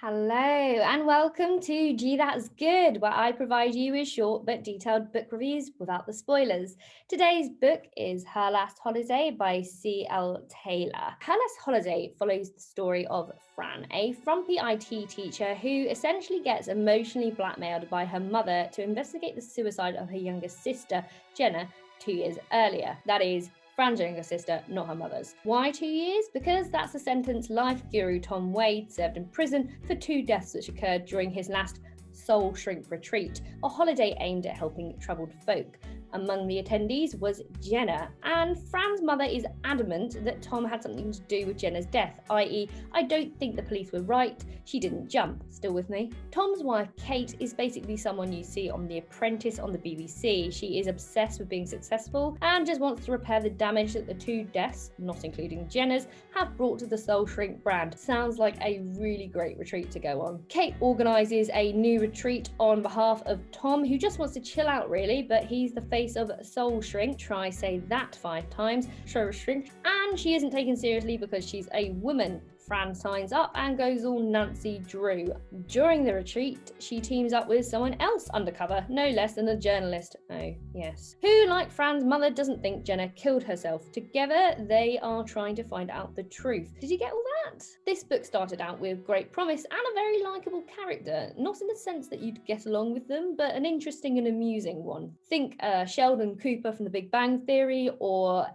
Hello and welcome to Gee That's Good, where I provide you with short but detailed book reviews without the spoilers. Today's book is Her Last Holiday by C.L. Taylor. Her Last Holiday follows the story of Fran, a frumpy IT teacher who essentially gets emotionally blackmailed by her mother to investigate the suicide of her younger sister, Jenna, 2 years earlier. That is, Fran's younger sister, not her mother's. Why 2 years? Because that's the sentence life guru Tom Wade served in prison for 2 deaths which occurred during his last Soul Shrink Retreat, a holiday aimed at helping troubled folk. Among the attendees was Jenna, and Fran's mother is adamant that Tom had something to do with Jenna's death, i.e., I don't think the police were right, she didn't jump. Still with me? Tom's wife, Kate, is basically someone you see on The Apprentice on the BBC. She is obsessed with being successful and just wants to repair the damage that the 2 deaths, not including Jenna's, have brought to the Soul Shrink brand. Sounds like a really great retreat to go on. Kate organises a new retreat on behalf of Tom, who just wants to chill out really, but he's the face of Soul Shrink, try say that 5 times, Soul Shrink, and she isn't taken seriously because she's a woman. Fran signs up and goes all Nancy Drew. During the retreat, she teams up with someone else undercover, no less than a journalist, oh yes, who, like Fran's mother, doesn't think Jenna killed herself. Together, they are trying to find out the truth. Did you get all that? This book started out with great promise and a very likeable character, not in the sense that you'd get along with them, but an interesting and amusing one. Think Sheldon Cooper from The Big Bang Theory or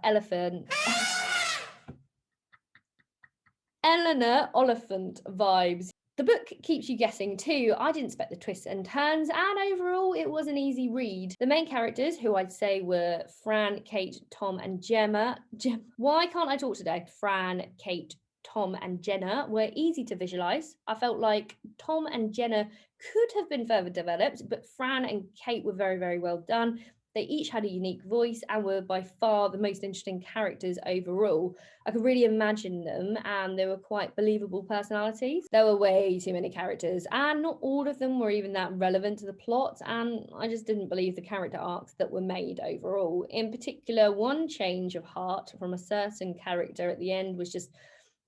Eleanor Oliphant vibes. The book keeps you guessing too. I didn't expect the twists and turns, and overall it was an easy read. The main characters, who I'd say were Fran, Kate, Tom and Gemma. Why can't I talk today? Fran, Kate, Tom and Jenna were easy to visualise. I felt like Tom and Jenna could have been further developed, but Fran and Kate were very, very well done. They each had a unique voice and were by far the most interesting characters overall. I could really imagine them, and they were quite believable personalities. There were way too many characters, and not all of them were even that relevant to the plot, and I just didn't believe the character arcs that were made overall. In particular, one change of heart from a certain character at the end was just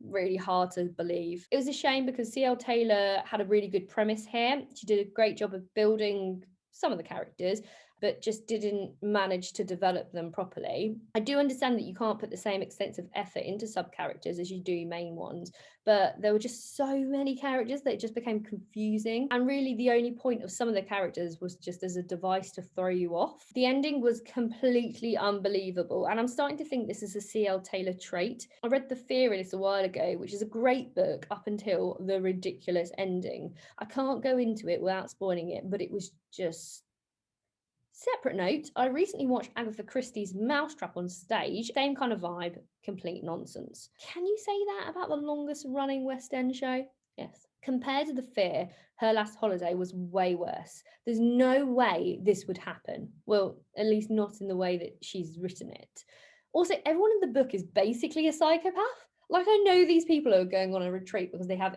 really hard to believe. It was a shame because C.L. Taylor had a really good premise here. She did a great job of building some of the characters, but just didn't manage to develop them properly. I do understand that you can't put the same extensive effort into sub-characters as you do main ones, but there were just so many characters that it just became confusing. And really the only point of some of the characters was just as a device to throw you off. The ending was completely unbelievable, and I'm starting to think this is a C.L. Taylor trait. I read The Fearless a while ago, which is a great book up until the ridiculous ending. I can't go into it without spoiling it, but it was just... Separate note, I recently watched Agatha Christie's Mousetrap on stage. Same kind of vibe, complete nonsense. Can you say that about the longest running West End show? Yes. Compared to The Fear, Her Last Holiday was way worse. There's no way this would happen. Well, at least not in the way that she's written it. Also, everyone in the book is basically a psychopath. Like, I know these people are going on a retreat because they have,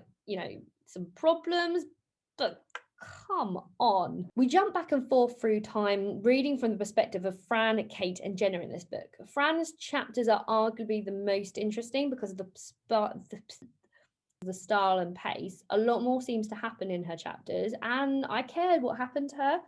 some problems, but come on. We jump back and forth through time, reading from the perspective of Fran, Kate and Jenna in this book. Fran's chapters are arguably the most interesting because of the style and pace. A lot more seems to happen in her chapters, and I cared what happened to her.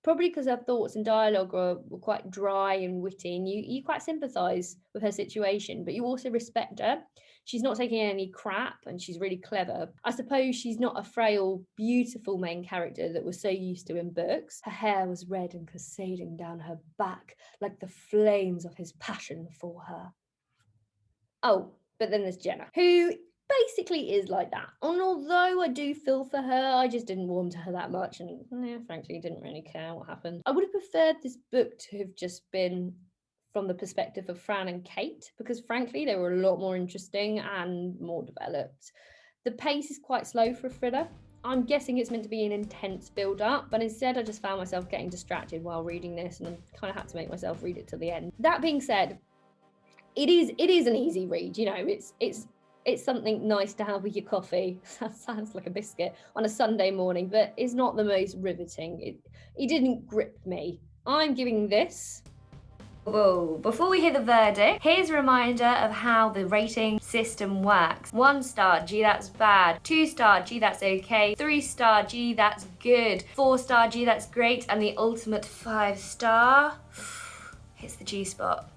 Probably because her thoughts and dialogue were quite dry and witty, and you quite sympathise with her situation, but you also respect her. She's not taking any crap, and she's really clever. I suppose she's not a frail, beautiful main character that we're so used to in books. Her hair was red and cascading down her back like the flames of his passion for her. Oh, but then there's Jenna, who basically is like that. And although I do feel for her, I just didn't warm to her that much, and frankly didn't really care what happened. I would have preferred this book to have just been from the perspective of Fran and Kate, because frankly they were a lot more interesting and more developed. The pace is quite slow for a thriller. I'm guessing it's meant to be an intense build-up, but instead I just found myself getting distracted while reading this, and I kind of had to make myself read it to the end. That being said, it is an easy read. It's something nice to have with your coffee. That sounds like a biscuit on a Sunday morning, but it's not the most riveting. It didn't grip me. I'm giving this... Whoa, before we hear the verdict, here's a reminder of how the rating system works. 1 star, gee, that's bad. 2 star, gee, that's okay. 3 star, gee, that's good. 4 star, gee, that's great. And the ultimate 5 star hits the G spot.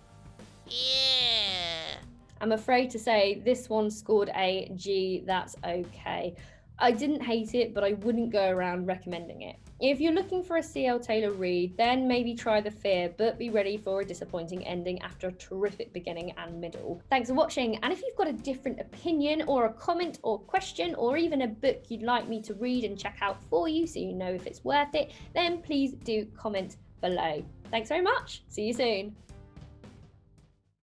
Yeah. I'm afraid to say this one scored a G, that's okay. I didn't hate it, but I wouldn't go around recommending it. If you're looking for a C.L. Taylor read, then maybe try The Fear, but be ready for a disappointing ending after a terrific beginning and middle. Thanks for watching, and if you've got a different opinion or a comment or question or even a book you'd like me to read and check out for you so you know if it's worth it, then please do comment below. Thanks very much. See you soon.